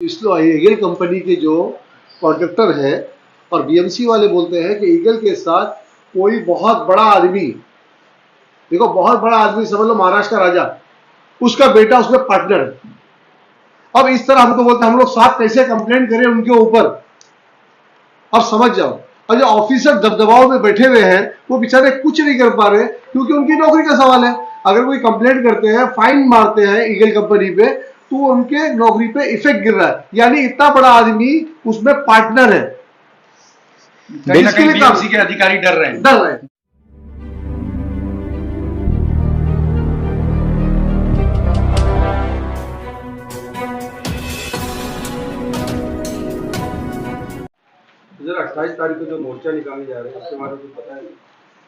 Eagle company के जो contractor है और बीएमसी वाले बोलते हैं कि ईगल के साथ कोई बहुत बड़ा आदमी, देखो बहुत बड़ा आदमी समझ लो महाराष्ट्र का राजा, उसका बेटा उसमें पार्टनर है। अब इस तरह हमको बोलते हैं, हम लोग साथ कैसे कंप्लेंट करें उनके ऊपर, अब समझ जाओ। और जो ऑफिसर दबदबाव में बैठे हुए हैं वो बेचारे कुछ नहीं कर पा रहे क्योंकि उनकी नौकरी का सवाल है। अगर कोई कंप्लेंट करते हैं, फाइन मारते हैं ईगल कंपनी पे, तो उनके नौकरी पे इफेक्ट गिर रहा है, यानी इतना बड़ा आदमी उसमें पार्टनर है। इसके लिए बीएमसी के अधिकारी डर रहे हैं। जरा 28 तारीख को जो मोर्चा निकालने जा रहे हैं उसके बारे में कुछ पता है?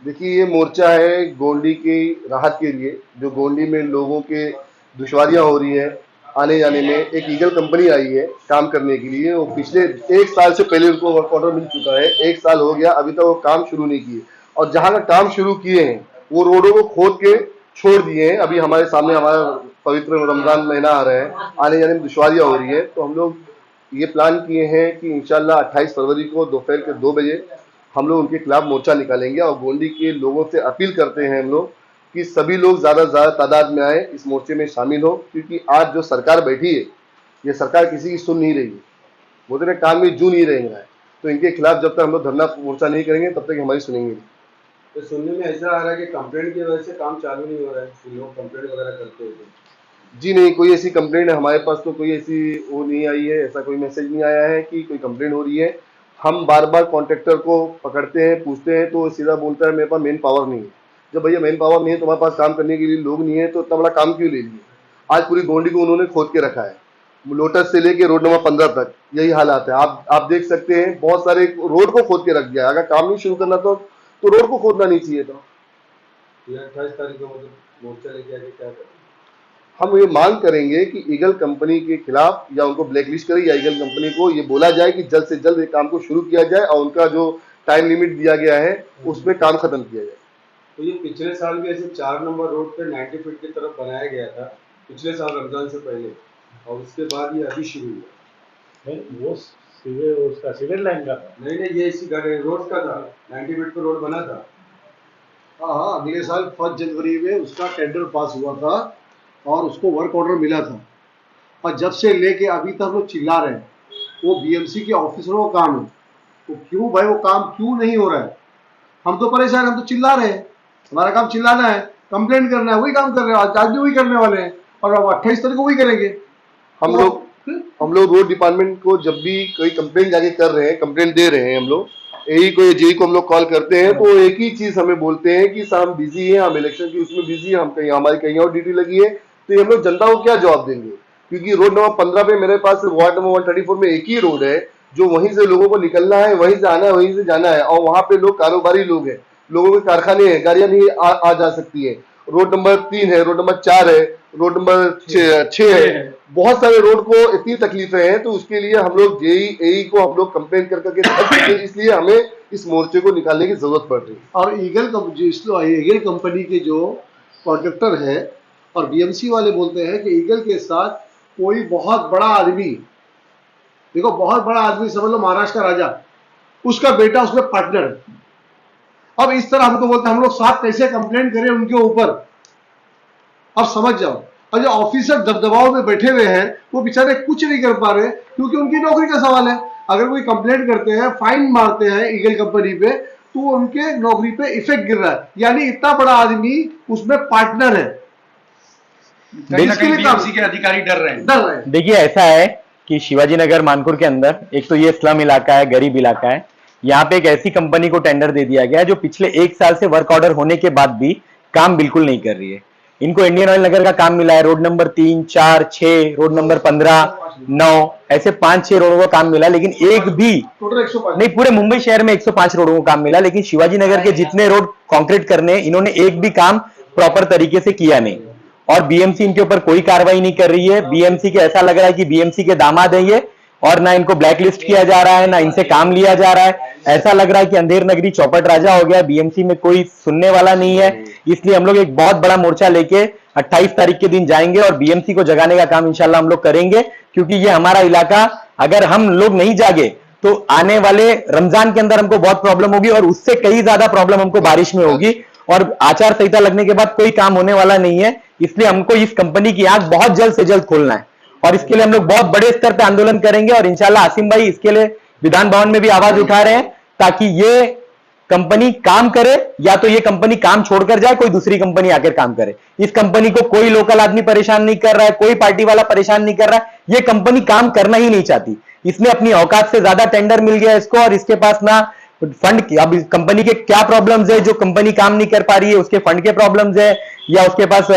देखिए, ये मोर्चा है गोंडी की राहत के लिए। जो गोंडी में लोगों के दुश्वारियां हो रही है आने जाने में, एक ईगल कंपनी आई है काम करने के लिए। वो पिछले 1 साल से पहले उनको वर्क ऑर्डर मिल चुका है, 1 साल हो गया, अभी तक वो काम शुरू नहीं किए। और जहां का काम शुरू किए हैं वो रोडों को खोद के छोड़ दिए हैं। अभी हमारे सामने हमारा पवित्र रमजान महीना आ रहा है, आने जाने में दुश्वारियां हो रही है। तो हम लोग ये प्लान किए हैं कि इंशाल्लाह 28 फरवरी को दोपहर के 2 बजे हम लोग उनके खिलाफ मोर्चा निकालेंगे। और गोंडी के लोगों से अपील करते हैं हम लोग कि सभी लोग ज़्यादा से ज़्यादा तादाद में आए, इस मोर्चे में शामिल हो। क्योंकि आज जो सरकार बैठी है, ये सरकार किसी की सुन नहीं रही है, बोलते हैं काम में जू नहीं रहेगा है। तो इनके खिलाफ जब तक हम लोग धरना मोर्चा नहीं करेंगे तब तक हमारी सुनेंगे। तो सुनने में ऐसा आ रहा है कि कंप्लेंट की वजह से काम चालू नहीं हो रहा है, लोग कंप्लेंट वगैरह करते हैं। जी नहीं, कोई ऐसी कंप्लेंट हमारे पास तो कोई ऐसी वो नहीं आई है, ऐसा कोई मैसेज नहीं आया है कि कोई कंप्लेंट हो रही है। हम बार बार कॉन्ट्रैक्टर को पकड़ते हैं, पूछते हैं, तो सीधा बोलता है मेरे पास मैन पावर नहीं है। जब भैया मैन पावर नहीं है, तुम्हारे पास काम करने के लिए लोग नहीं है, तो इतना बड़ा काम क्यों ले लिए? आज पूरी गोंडी को उन्होंने खोद के रखा है, लोटस से लेके रोड नंबर 15 तक यही हालात है। आप देख सकते हैं, बहुत सारे रोड को खोद के रख दिया। अगर काम नहीं शुरू करना तो रोड को खोदना नहीं चाहिए था। 28 तारीख को मतलब मोर्चा लेके आगे क्या करें? हम ये मांग करेंगे कि ईगल कंपनी के खिलाफ या उनको ब्लैकलिस्ट करें, या ईगल कंपनी को ये बोला जाए कि जल्द से जल्द काम को शुरू किया जाए और उनका जो टाइम लिमिट दिया गया है उसमें काम खत्म किया जाए। तो ये पिछले साल भी ऐसे 4 नंबर रोड पे 90 फीट की तरफ बनाया गया था, पिछले साल रमजान से पहले, और उसके बाद ये अभी शुरू हुआ। नहीं, वो उसका सिविल लाइन का था। नहीं, ये इसी रोड का था, 90 फीट पर रोड बना था। हाँ, अगले साल 1 जनवरी में उसका टेंडर पास हुआ था और उसको वर्क ऑर्डर मिला था। और जब से लेके अभी तक लोग चिल्ला रहे हैं, वो बीएमसी के ऑफिसरों का काम है। तो क्यों भाई वो काम क्यों नहीं हो रहा है? हम तो परेशान, हम तो चिल्ला रहे हैं, हमारा काम चिल्लाना है, कंप्लेंट करना है, वही काम कर रहे हैं। आज भी वही करने वाले हैं और अब 28 तारीख को वही करेंगे। हम लोग रोड डिपार्टमेंट को जब भी कोई कंप्लेंट जाके कर रहे हैं, कंप्लेंट दे रहे हैं, हम लोग जेई को हम लोग कॉल करते हैं तो एक ही चीज हमें बोलते हैं कि साहब हम बिजी हैं, हम इलेक्शन की उसमें बिजी हैं, हम कहीं हमारी कहीं और ड्यूटी लगी है। तो हम लोग जनता को क्या जवाब देंगे? क्योंकि रोड नंबर 15 पे मेरे पास वार्ड नंबर 134 में एक ही रोड है जो वहीं से लोगों को निकलना है, वहीं से आना है, वहीं से जाना है। और वहां पे लोग कारोबारी लोग हैं, लोगों के कारखाने हैं, गाड़ियां नहीं आ जा सकती है। रोड नंबर 3 है, रोड नंबर 4 है, रोड नंबर 6 है, बहुत सारे रोड को इतनी तकलीफें हैं। तो उसके लिए हम लोग जेई को हम लोग कंप्लेन कर करके थक चुके, इसलिए हमें इस मोर्चे को निकालने की जरूरत पड़ रही है। और ईगल कंपनी के जो कॉन्ट्रैक्टर है और बीएमसी वाले बोलते हैं कि ईगल के साथ कोई बहुत बड़ा आदमी, देखो बहुत बड़ा आदमी समझ लो महाराष्ट्र का राजा, उसका बेटा उसमें पार्टनर है। अब इस तरह हमको बोलते हैं, हम लोग साथ कैसे कंप्लेंट करें उनके ऊपर, अब समझ जाओ। और जो ऑफिसर दबदबाव में बैठे हुए हैं वो बेचारे कुछ नहीं कर पा रहे क्योंकि उनकी नौकरी का सवाल है। अगर कोई कंप्लेंट करते हैं, फाइन मारते हैं ईगल कंपनी पे, तो उनके नौकरी पे इफेक्ट गिर रहा है, यानी इतना बड़ा आदमी उसमें पार्टनर है। इसके लिए बीएमसी के अधिकारी डर रहे हैं। देखिए, ऐसा है कि शिवाजी नगर मानपुर के अंदर एक तो ये स्लम इलाका है, गरीब इलाका है। यहाँ पे एक ऐसी कंपनी को टेंडर दे दिया गया जो पिछले 1 साल से वर्क ऑर्डर होने के बाद भी काम बिल्कुल नहीं कर रही है। इनको इंडियन ऑयल नगर का काम मिला है, रोड नंबर 3, 4, 6, रोड नंबर 15, 9, ऐसे 5-6 रोडों का काम मिला, लेकिन एक भी नहीं, पूरे मुंबई शहर में 105 रोडों का काम मिला, लेकिन शिवाजी नगर के जितने रोड कंक्रीट करने, इन्होंने एक भी काम प्रॉपर तरीके से किया नहीं। और बीएमसी इनके ऊपर कोई कार्रवाई नहीं कर रही है। बीएमसी के ऐसा लग रहा है कि बीएमसी के दामाद है ये, और ना इनको ब्लैकलिस्ट किया जा रहा है, ना इनसे काम लिया जा रहा है। ऐसा लग रहा है कि अंधेर नगरी चौपट राजा हो गया, बीएमसी में कोई सुनने वाला नहीं है। इसलिए हम लोग एक बहुत बड़ा मोर्चा लेके 28 तारीख के दिन जाएंगे और बीएमसी को जगाने का काम इंशाल्लाह हम लोग करेंगे। क्योंकि ये हमारा इलाका, अगर हम लोग नहीं जागे तो आने वाले रमजान के अंदर हमको बहुत प्रॉब्लम होगी और उससे कई ज्यादा प्रॉब्लम हमको बारिश में होगी, और आचार संहिता लगने के बाद कोई काम होने वाला नहीं है। इसलिए हमको इस कंपनी की आंख बहुत जल्द से जल्द खोलना है और इसके लिए हम लोग बहुत बड़े स्तर पर आंदोलन करेंगे। और इंशाल्लाह आसिम भाई इसके लिए विधान भवन में भी आवाज उठा रहे हैं ताकि ये कंपनी काम करे, या तो ये कंपनी काम छोड़कर जाए, कोई दूसरी कंपनी आकर काम करे। इस कंपनी को कोई लोकल आदमी परेशान नहीं कर रहा है, कोई पार्टी वाला परेशान नहीं कर रहा है। ये कंपनी काम करना ही नहीं चाहती, इसने अपनी औकात से ज्यादा टेंडर मिल गया इसको, और इसके पास ना फंड की, अब कंपनी के क्या प्रॉब्लम्स है जो कंपनी काम नहीं कर पा रही है, उसके फंड के प्रॉब्लम्स है, या उसके पास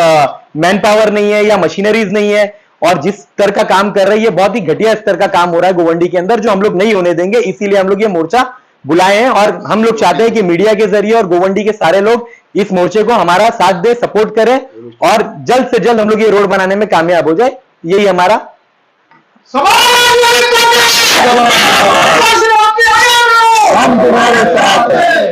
मैन पावर नहीं है, या मशीनरीज नहीं है, और जिस स्तर का काम कर रही है बहुत ही घटिया स्तर का काम हो रहा है गोवंडी के अंदर, जो हम लोग नहीं होने देंगे। इसीलिए हम लोग ये मोर्चा बुलाए हैं और हम लोग चाहते हैं कि मीडिया के जरिए और गोवंडी के सारे लोग इस मोर्चे को हमारा साथ दे, सपोर्ट करें, और जल्द से जल्द हम लोग ये रोड बनाने में कामयाब हो जाए। यही हमारा हम तुम्हारे साथ हैं।